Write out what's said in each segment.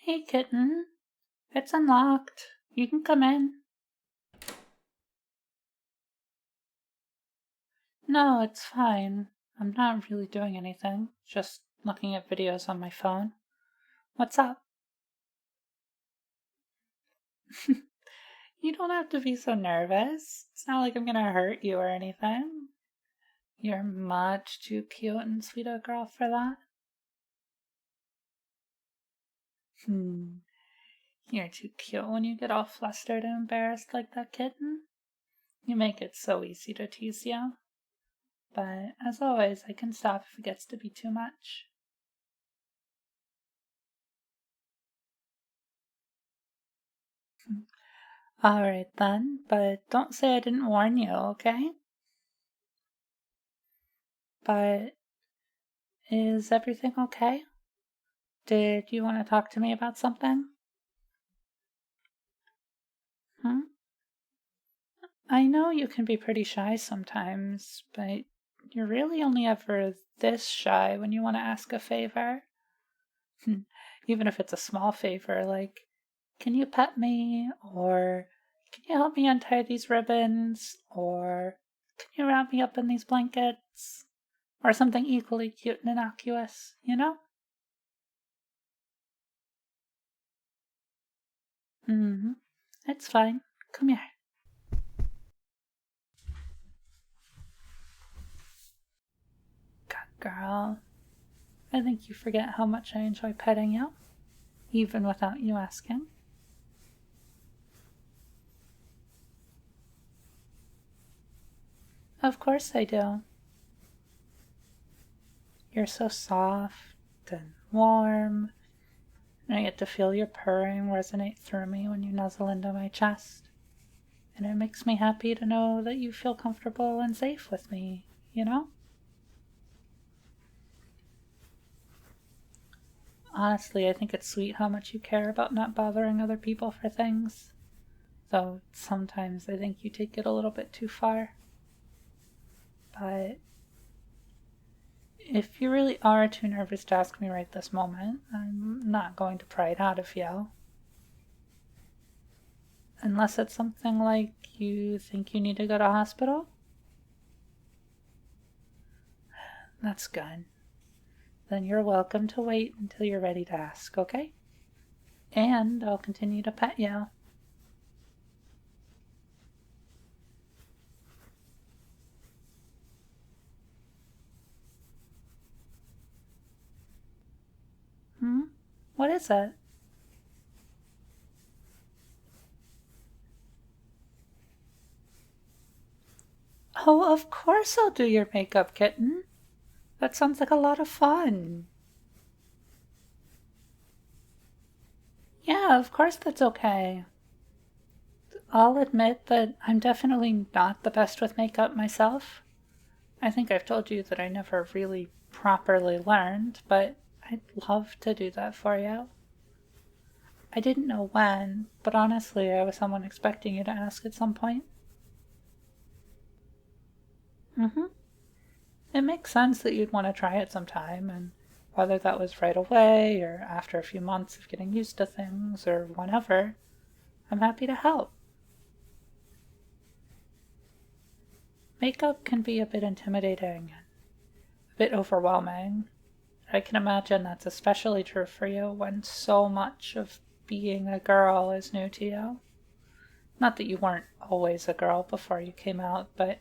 Hey, kitten. It's unlocked. You can come in. No, it's fine. I'm not really doing anything. Just looking at videos on my phone. What's up? You don't have to be so nervous. It's not like I'm gonna hurt you or anything. You're much too cute and sweet a girl for that. You're too cute when you get all flustered and embarrassed like that, kitten. You make it so easy to tease you. But as always, I can stop if it gets to be too much. Alright then, but don't say I didn't warn you, okay? But is everything okay? Did you want to talk to me about something? Hmm? I know you can be pretty shy sometimes, but you're really only ever this shy when you want to ask a favor. Even if it's a small favor, like, can you pet me? Or can you help me untie these ribbons? Or can you wrap me up in these blankets? Or something equally cute and innocuous, you know? Mm-hmm. It's fine. Come here. Good girl. I think you forget how much I enjoy petting you, even without you asking. Of course I do. You're so soft and warm, and I get to feel your purring resonate through me when you nuzzle into my chest. And it makes me happy to know that you feel comfortable and safe with me, you know? Honestly, I think it's sweet how much you care about not bothering other people for things. Though sometimes I think you take it a little bit too far. But if you really are too nervous to ask me right this moment, I'm not going to pry it out of you. Unless it's something like you think you need to go to hospital? That's good. Then you're welcome to wait until you're ready to ask, okay? And I'll continue to pet you. Hmm? What is it? Oh, of course I'll do your makeup, kitten. That sounds like a lot of fun. Yeah, of course that's okay. I'll admit that I'm definitely not the best with makeup myself. I think I've told you that I never really properly learned, but I'd love to do that for you. I didn't know when, but honestly, I was someone expecting you to ask at some point. Mm-hmm. It makes sense that you'd want to try it sometime, and whether that was right away or after a few months of getting used to things or whenever, I'm happy to help. Makeup can be a bit intimidating, a bit overwhelming. I can imagine that's especially true for you when so much of being a girl is new to you. Not that you weren't always a girl before you came out, but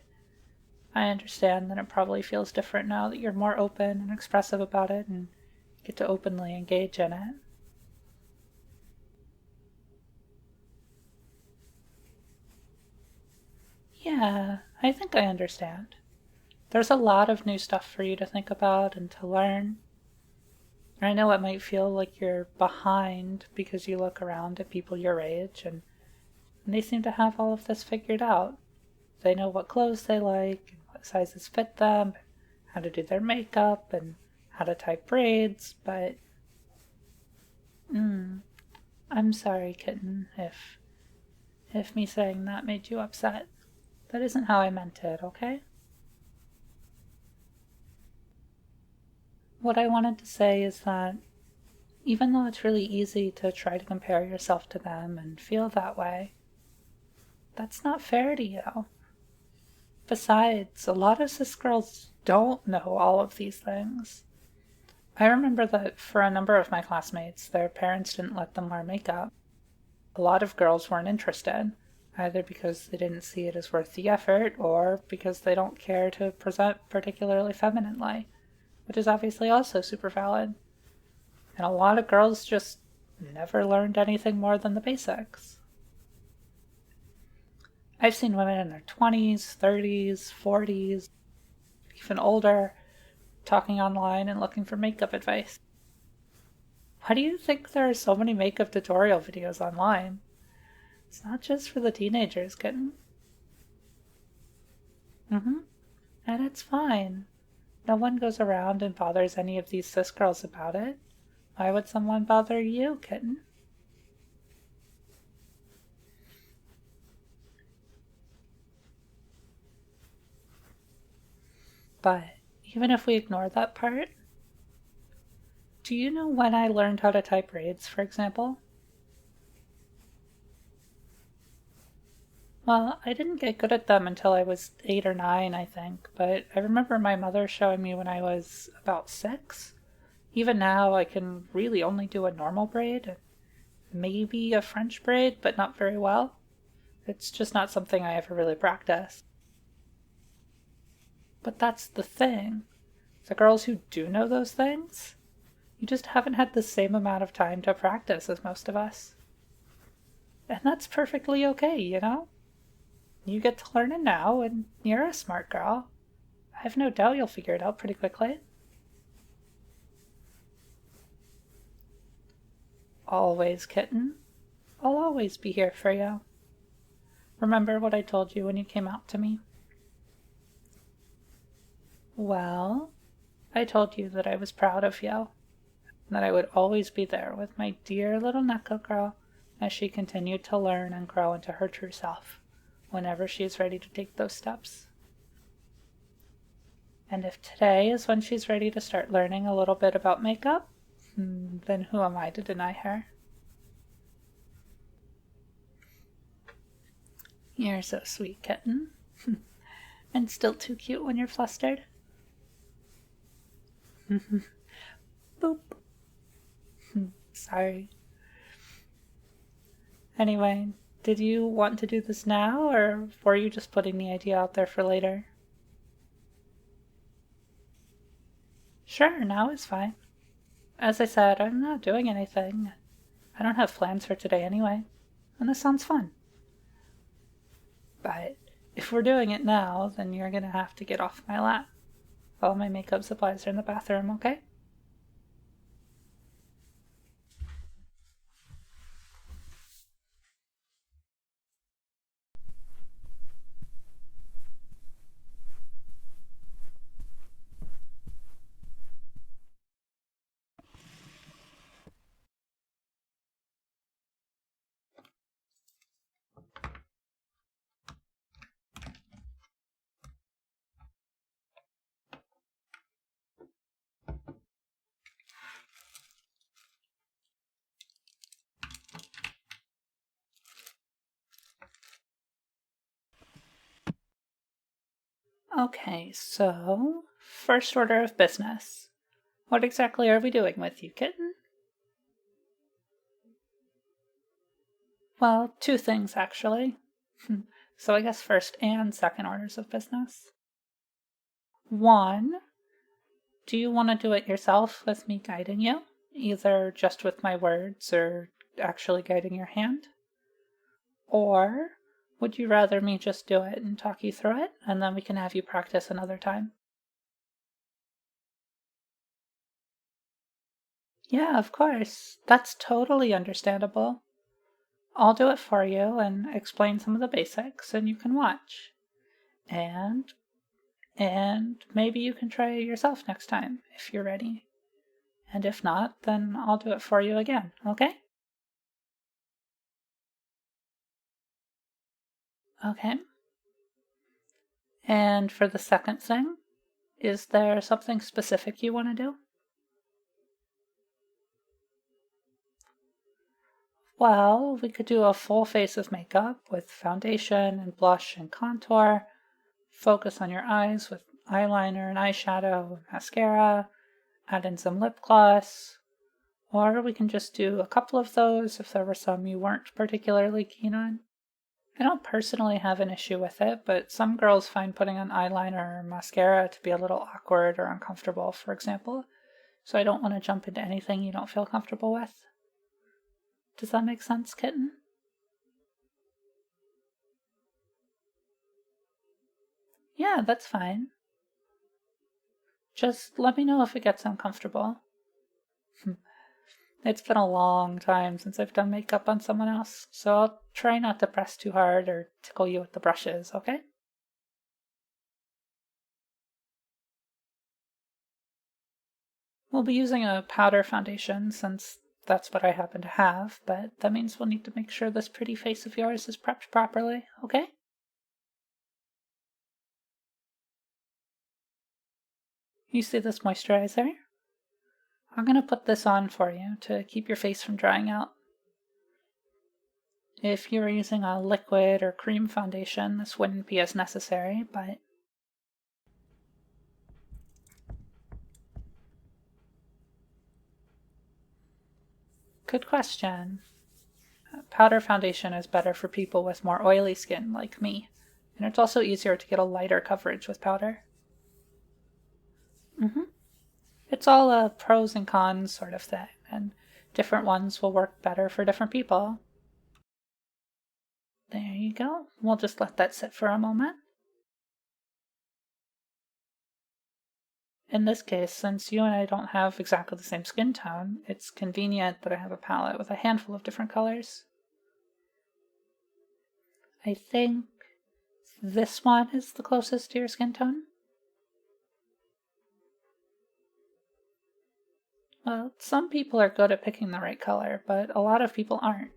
I understand that it probably feels different now that you're more open and expressive about it and get to openly engage in it. Yeah, I think I understand. There's a lot of new stuff for you to think about and to learn. I know it might feel like you're behind because you look around at people your age and they seem to have all of this figured out. They know what clothes they like, and what sizes fit them, how to do their makeup, and how to tie braids, but I'm sorry, kitten, if me saying that made you upset. That isn't how I meant it, okay? What I wanted to say is that even though it's really easy to try to compare yourself to them and feel that way. That's not fair to you. Besides, a lot of cis girls don't know all of these things. I remember that for a number of my classmates, their parents didn't let them wear makeup. A lot of girls weren't interested, either because they didn't see it as worth the effort or because they don't care to present particularly femininely, which is obviously also super valid. And a lot of girls just never learned anything more than the basics. I've seen women in their 20s, 30s, 40s, even older, talking online and looking for makeup advice. Why do you think there are so many makeup tutorial videos online? It's not just for the teenagers, kitten. And it's fine. No one goes around and bothers any of these cis girls about it. Why would someone bother you, kitten? But even if we ignore that part, do you know when I learned how to tie braids, for example? Well, I didn't get good at them until I was 8 or 9, I think, but I remember my mother showing me when I was about 6. Even now, I can really only do a normal braid, maybe a French braid, but not very well. It's just not something I ever really practiced. But that's the thing. The girls who do know those things, you just haven't had the same amount of time to practice as most of us. And that's perfectly okay, you know? You get to learn it now, and you're a smart girl. I have no doubt you'll figure it out pretty quickly. Always, kitten. I'll always be here for you. Remember what I told you when you came out to me? Well, I told you that I was proud of you, and that I would always be there with my dear little neko girl as she continued to learn and grow into her true self, whenever she is ready to take those steps. And if today is when she's ready to start learning a little bit about makeup, then who am I to deny her? You're so sweet, kitten. And still too cute when you're flustered. Boop. Sorry. Anyway, did you want to do this now, or were you just putting the idea out there for later? Sure, now is fine. As I said, I'm not doing anything. I don't have plans for today anyway, and this sounds fun. But if we're doing it now, then you're gonna have to get off my lap. All my makeup supplies are in the bathroom, okay? Okay, so first order of business. What exactly are we doing with you, kitten? Well, two things actually. So I guess first and second orders of business. One, do you want to do it yourself with me guiding you? Either just with my words or actually guiding your hand? Or would you rather me just do it and talk you through it, and then we can have you practice another time? Yeah, of course. That's totally understandable. I'll do it for you and explain some of the basics, and you can watch. And maybe you can try it yourself next time if you're ready. And if not, then I'll do it for you again, okay? Okay. And for the second thing, is there something specific you want to do? Well, we could do a full face of makeup with foundation and blush and contour. Focus on your eyes with eyeliner and eyeshadow and mascara. Add in some lip gloss. Or we can just do a couple of those if there were some you weren't particularly keen on. I don't personally have an issue with it, but some girls find putting on eyeliner or mascara to be a little awkward or uncomfortable, for example. So I don't want to jump into anything you don't feel comfortable with. Does that make sense, kitten? Yeah, that's fine. Just let me know if it gets uncomfortable. It's been a long time since I've done makeup on someone else, so I'll try not to press too hard or tickle you with the brushes, okay? We'll be using a powder foundation since that's what I happen to have, but that means we'll need to make sure this pretty face of yours is prepped properly, okay? You see this moisturizer? I'm going to put this on for you to keep your face from drying out. If you were using a liquid or cream foundation, this wouldn't be as necessary, but good question. Powder foundation is better for people with more oily skin like me, and it's also easier to get a lighter coverage with powder. It's all a pros and cons sort of thing, and different ones will work better for different people. There you go. We'll just let that sit for a moment. In this case, since you and I don't have exactly the same skin tone, it's convenient that I have a palette with a handful of different colors. I think this one is the closest to your skin tone. Well, some people are good at picking the right color, but a lot of people aren't.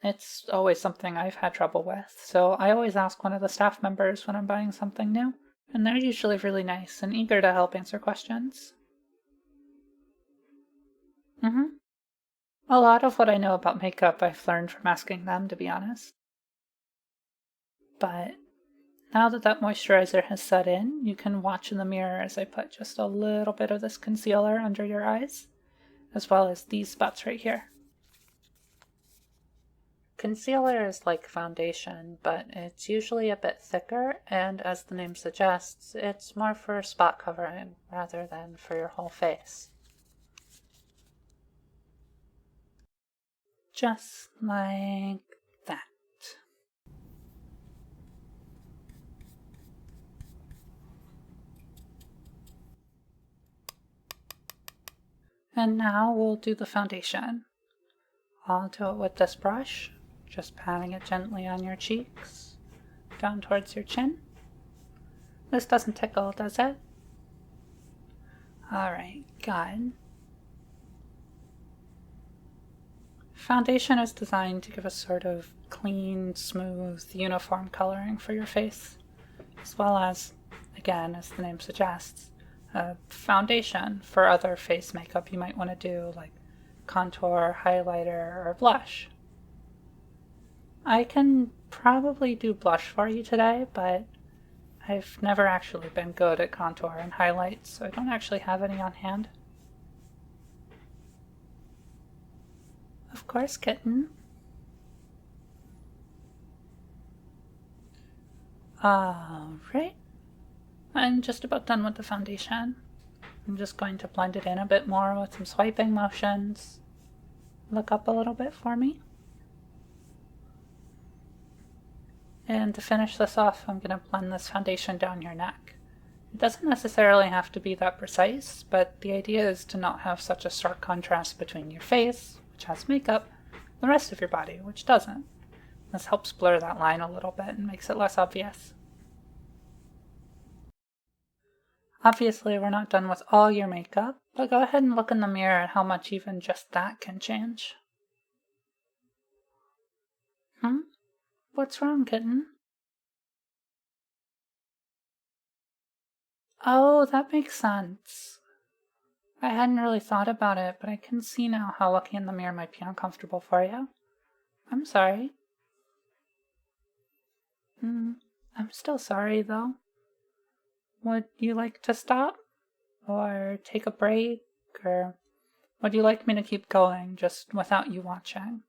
It's always something I've had trouble with, so I always ask one of the staff members when I'm buying something new, and they're usually really nice and eager to help answer questions. A lot of what I know about makeup I've learned from asking them, to be honest. But now that that moisturizer has set in, you can watch in the mirror as I put just a little bit of this concealer under your eyes, as well as these spots right here. Concealer is like foundation, but it's usually a bit thicker, and as the name suggests, it's more for spot covering rather than for your whole face. Just like that. And now we'll do the foundation. I'll do it with this brush, just patting it gently on your cheeks, down towards your chin. This doesn't tickle, does it? Alright, good. Foundation is designed to give a sort of clean, smooth, uniform coloring for your face, as well as, again, as the name suggests, a foundation for other face makeup you might want to do, like contour, highlighter, or blush. I can probably do blush for you today, but I've never actually been good at contour and highlights, so I don't actually have any on hand. Of course, kitten. Alright. I'm just about done with the foundation. I'm just going to blend it in a bit more with some swiping motions. Look up a little bit for me. And to finish this off, I'm going to blend this foundation down your neck. It doesn't necessarily have to be that precise, but the idea is to not have such a stark contrast between your face, which has makeup, and the rest of your body, which doesn't. This helps blur that line a little bit and makes it less obvious. Obviously, we're not done with all your makeup, but go ahead and look in the mirror at how much even just that can change. What's wrong, kitten? Oh, that makes sense. I hadn't really thought about it, but I can see now how looking in the mirror might be uncomfortable for you. I'm sorry. I'm still sorry, though. Would you like to stop? Or take a break? Or would you like me to keep going, just without you watching?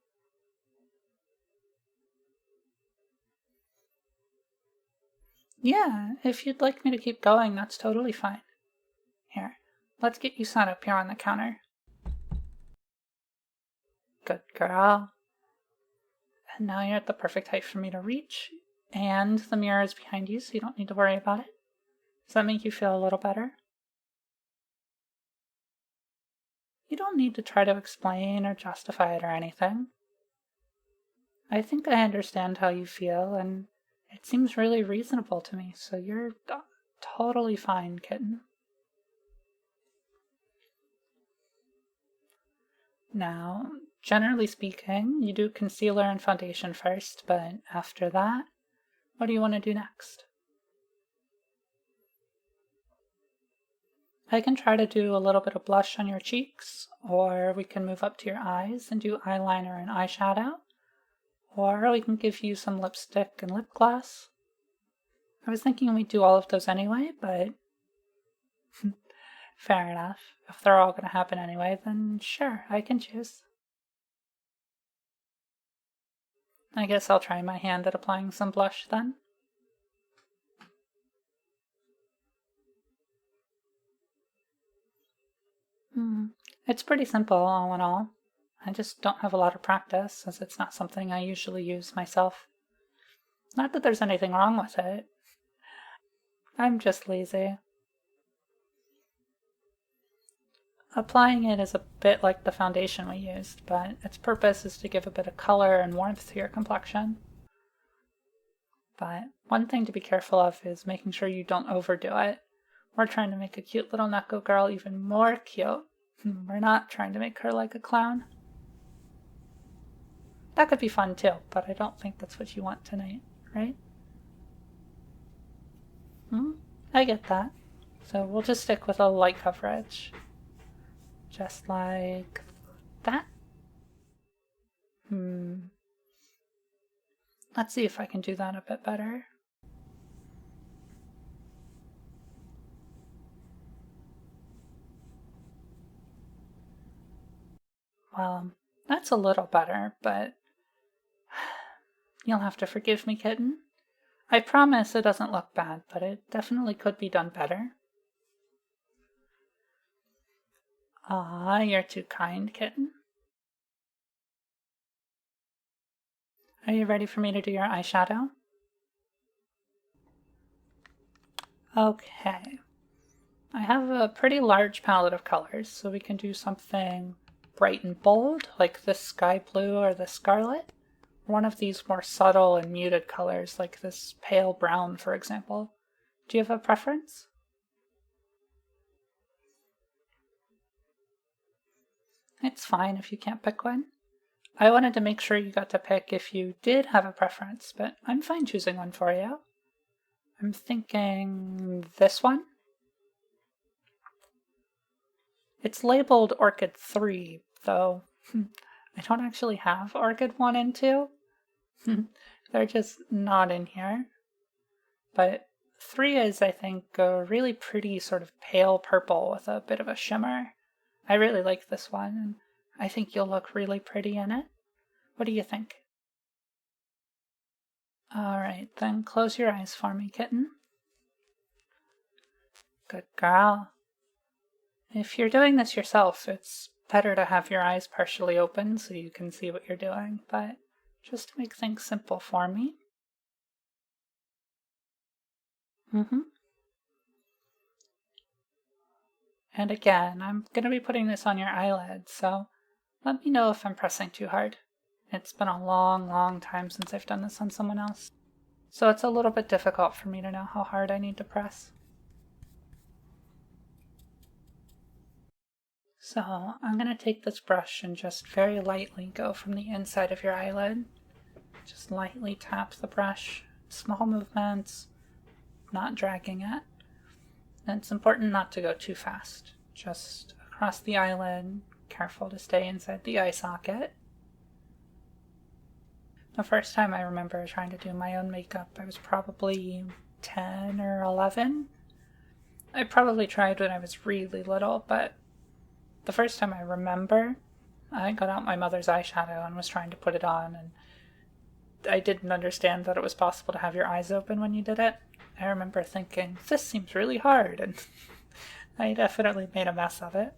Yeah, if you'd like me to keep going, that's totally fine. Here, let's get you set up here on the counter. Good girl. And now you're at the perfect height for me to reach, and the mirror is behind you, so you don't need to worry about it. Does that make you feel a little better? You don't need to try to explain or justify it or anything. I think I understand how you feel, and it seems really reasonable to me, so you're totally fine, kitten. Now, generally speaking, you do concealer and foundation first, but after that, what do you want to do next? I can try to do a little bit of blush on your cheeks, or we can move up to your eyes and do eyeliner and eyeshadow, or we can give you some lipstick and lip gloss. I was thinking we'd do all of those anyway, but fair enough. If they're all going to happen anyway, then sure, I can choose. I guess I'll try my hand at applying some blush then. It's pretty simple, all in all. I just don't have a lot of practice, as it's not something I usually use myself. Not that there's anything wrong with it. I'm just lazy. Applying it is a bit like the foundation we used, but its purpose is to give a bit of color and warmth to your complexion. But one thing to be careful of is making sure you don't overdo it. We're trying to make a cute little neko girl even more cute. We're not trying to make her like a clown. That could be fun too, but I don't think that's what you want tonight, right? I get that. So we'll just stick with a light coverage. Just like that. Let's see if I can do that a bit better. Well, that's a little better, but you'll have to forgive me, kitten. I promise it doesn't look bad, but it definitely could be done better. Ah, you're too kind, kitten. Are you ready for me to do your eyeshadow? Okay. I have a pretty large palette of colors, so we can do something bright and bold, like this sky blue or the scarlet. One of these more subtle and muted colors, like this pale brown, for example. Do you have a preference? It's fine if you can't pick one. I wanted to make sure you got to pick if you did have a preference, but I'm fine choosing one for you. I'm thinking this one. It's labeled Orchid 3, though I don't actually have Orchid 1 and 2. They're just not in here. But 3 is, I think, a really pretty sort of pale purple with a bit of a shimmer. I really like this one, and I think you'll look really pretty in it. What do you think? Alright, then close your eyes for me, kitten. Good girl. If you're doing this yourself, it's better to have your eyes partially open so you can see what you're doing, but just to make things simple for me. And again, I'm going to be putting this on your eyelid, so let me know if I'm pressing too hard. It's been a long, long time since I've done this on someone else, so it's a little bit difficult for me to know how hard I need to press. So I'm going to take this brush and just very lightly go from the inside of your eyelid. Just lightly tap the brush, small movements, not dragging it. And it's important not to go too fast. Just across the eyelid, careful to stay inside the eye socket. The first time I remember trying to do my own makeup, I was probably 10 or 11. I probably tried when I was really little, but the first time I remember, I got out my mother's eyeshadow and was trying to put it on, and I didn't understand that it was possible to have your eyes open when you did it. I remember thinking, this seems really hard, and I definitely made a mess of it.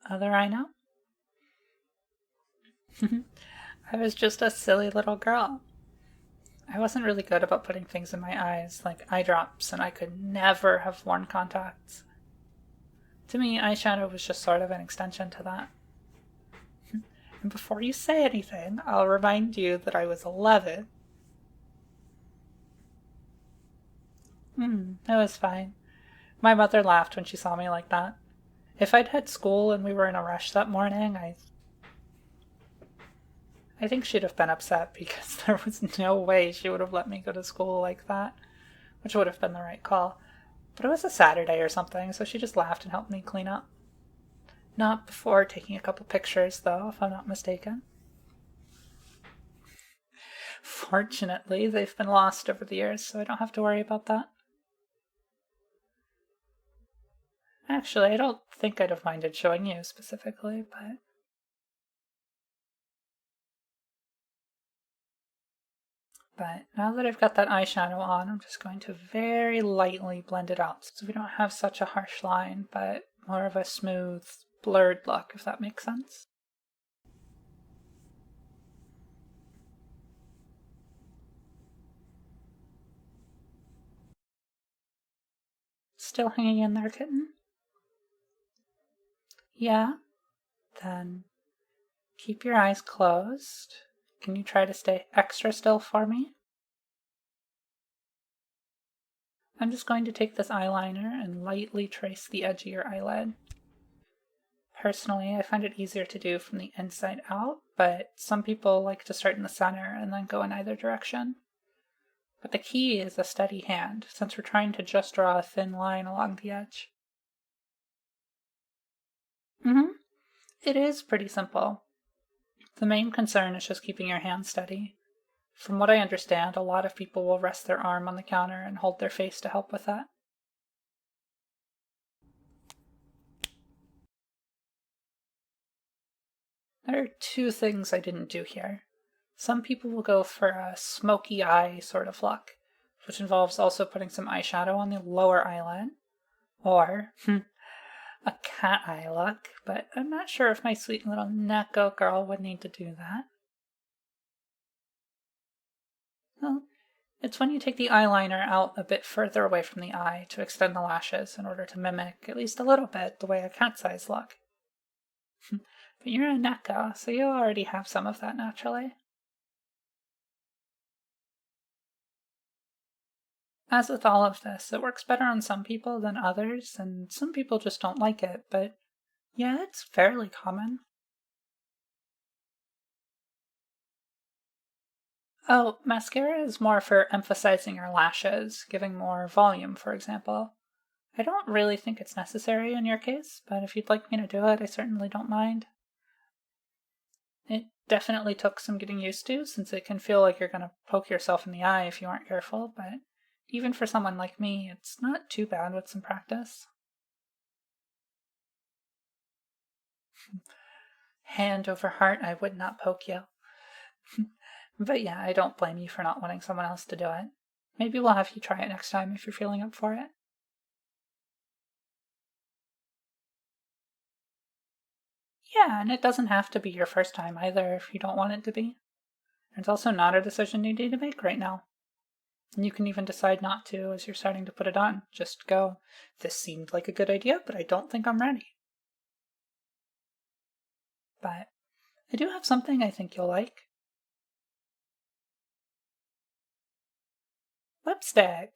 Other eye now? I was just a silly little girl. I wasn't really good about putting things in my eyes, like eye drops, and I could never have worn contacts. To me, eyeshadow was just sort of an extension to that. And before you say anything, I'll remind you that I was 11. That was fine. My mother laughed when she saw me like that. If I'd had school and we were in a rush that morning, I think she'd have been upset because there was no way she would have let me go to school like that, which would have been the right call. But it was a Saturday or something, so she just laughed and helped me clean up. Not before taking a couple pictures, though, if I'm not mistaken. Fortunately, they've been lost over the years, so I don't have to worry about that. Actually, I don't think I'd have minded showing you specifically, but now that I've got that eyeshadow on, I'm just going to very lightly blend it out so we don't have such a harsh line, but more of a smooth, blurred look, if that makes sense. Still hanging in there, kitten? Yeah? Then keep your eyes closed. Can you try to stay extra still for me? I'm just going to take this eyeliner and lightly trace the edge of your eyelid. Personally, I find it easier to do from the inside out, but some people like to start in the center and then go in either direction. But the key is a steady hand, since we're trying to just draw a thin line along the edge. It is pretty simple. The main concern is just keeping your hand steady. From what I understand, a lot of people will rest their arm on the counter and hold their face to help with that. There are two things I didn't do here. Some people will go for a smoky eye sort of look, which involves also putting some eyeshadow on the lower eyelid, or a cat eye look, but I'm not sure if my sweet little neko girl would need to do that. Well, it's when you take the eyeliner out a bit further away from the eye to extend the lashes in order to mimic, at least a little bit, the way a cat's eyes look. But you're a neko, so you already have some of that naturally. As with all of this, it works better on some people than others, and some people just don't like it, but yeah, it's fairly common. Oh, mascara is more for emphasizing your lashes, giving more volume, for example. I don't really think it's necessary in your case, but if you'd like me to do it, I certainly don't mind. It definitely took some getting used to, since it can feel like you're going to poke yourself in the eye if you aren't careful, but even for someone like me, it's not too bad with some practice. Hand over heart, I would not poke you. But yeah, I don't blame you for not wanting someone else to do it. Maybe we'll have you try it next time if you're feeling up for it. Yeah, and it doesn't have to be your first time either if you don't want it to be. It's also not a decision you need to make right now. And you can even decide not to as you're starting to put it on. Just go, this seemed like a good idea, but I don't think I'm ready. But I do have something I think you'll like. Lipstick!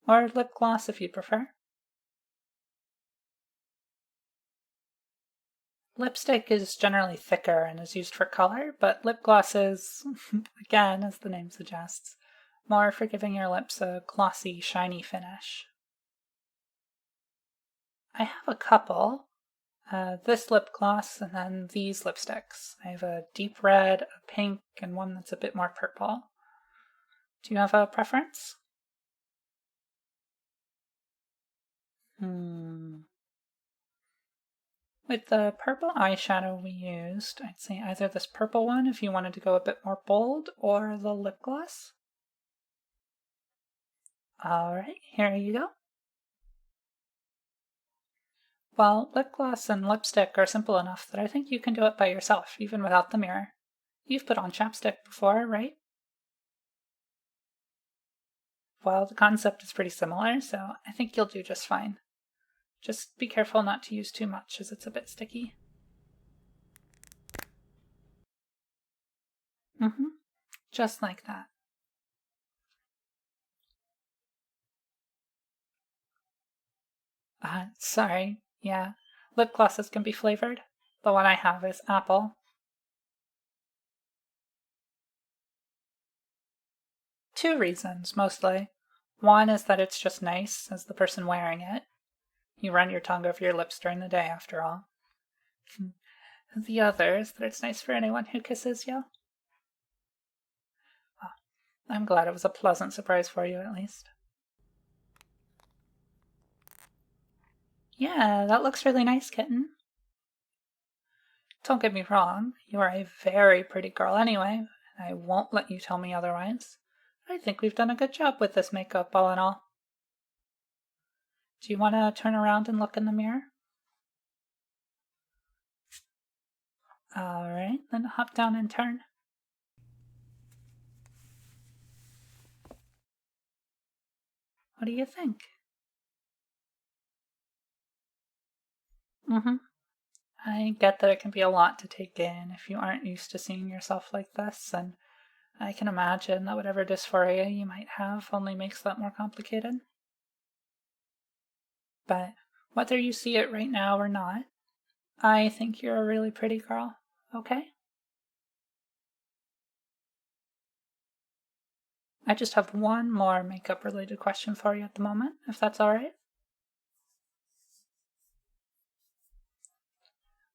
Or lip gloss if you prefer. Lipstick is generally thicker and is used for color, but lip gloss is, again, as the name suggests, more for giving your lips a glossy, shiny finish. I have a couple. this lip gloss, and then these lipsticks. I have a deep red, a pink, and one that's a bit more purple. Do you have a preference? With the purple eyeshadow we used, I'd say either this purple one if you wanted to go a bit more bold, or the lip gloss. Alright, here you go. Well, lip gloss and lipstick are simple enough that I think you can do it by yourself, even without the mirror. You've put on chapstick before, right? Well, the concept is pretty similar, so I think you'll do just fine. Just be careful not to use too much, as it's a bit sticky. Just like that. Sorry. Yeah, lip glosses can be flavored. The one I have is apple. 2 reasons, mostly. One is that it's just nice as the person wearing it. You run your tongue over your lips during the day, after all. The other is that it's nice for anyone who kisses you. Well, I'm glad it was a pleasant surprise for you, at least. Yeah, that looks really nice, kitten. Don't get me wrong, you are a very pretty girl anyway, and I won't let you tell me otherwise. I think we've done a good job with this makeup, all in all. Do you want to turn around and look in the mirror? Alright, then hop down and turn. What do you think? I get that it can be a lot to take in if you aren't used to seeing yourself like this, and I can imagine that whatever dysphoria you might have only makes that more complicated. But whether you see it right now or not, I think you're a really pretty girl, okay? I just have one more makeup related question for you at the moment, if that's alright.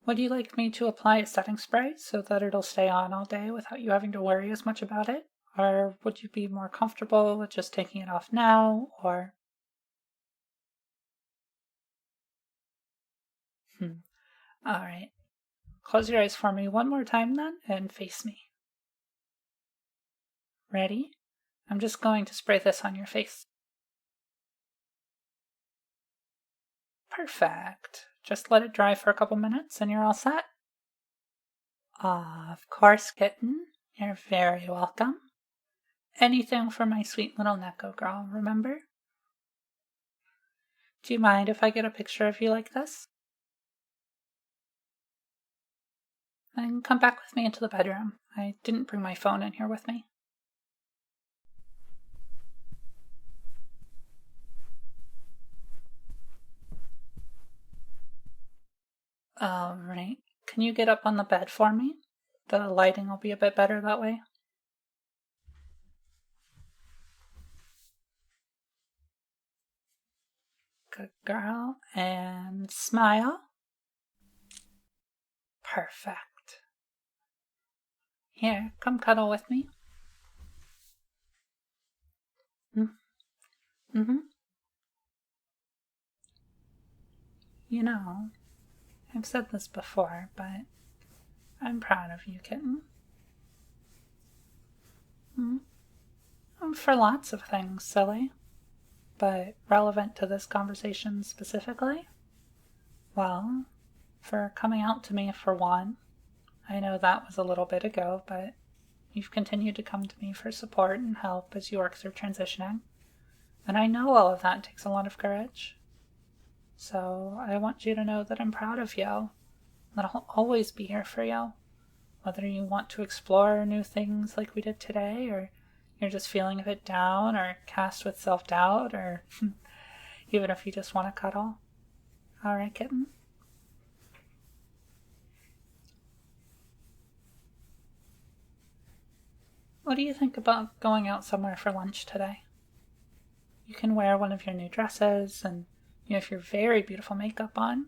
Would you like me to apply a setting spray so that it'll stay on all day without you having to worry as much about it? Or would you be more comfortable with just taking it off now, or... Alright. Close your eyes for me one more time then, and face me. Ready? I'm just going to spray this on your face. Perfect. Just let it dry for a couple minutes and you're all set. Of course, kitten. You're very welcome. Anything for my sweet little neko girl, remember? Do you mind if I get a picture of you like this? Then come back with me into the bedroom. I didn't bring my phone in here with me. Alright. Can you get up on the bed for me? The lighting will be a bit better that way. Good girl. And smile. Perfect. Here, come cuddle with me. You know, I've said this before, but I'm proud of you, kitten. For lots of things, silly. But relevant to this conversation specifically? Well, for coming out to me for one. I know that was a little bit ago, but you've continued to come to me for support and help as you work through transitioning. And I know all of that takes a lot of courage. So I want you to know that I'm proud of you, that I'll always be here for you. Whether you want to explore new things like we did today, or you're just feeling a bit down or cast with self-doubt, or even if you just want to cuddle. Alright, kitten? What do you think about going out somewhere for lunch today? You can wear one of your new dresses, and you have your very beautiful makeup on.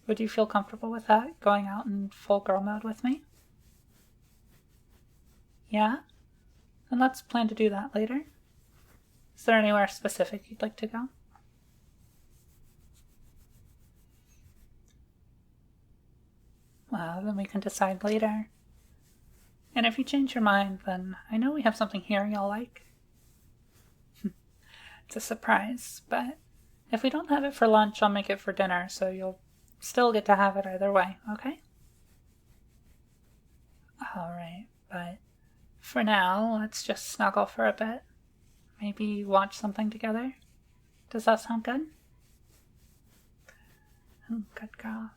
Would you feel comfortable with that, going out in full girl mode with me? Yeah? Then let's plan to do that later. Is there anywhere specific you'd like to go? Well, then we can decide later. And if you change your mind, then I know we have something here you'll like. It's a surprise, but if we don't have it for lunch, I'll make it for dinner, so you'll still get to have it either way, okay? Alright, but for now, let's just snuggle for a bit. Maybe watch something together? Does that sound good? Good girl.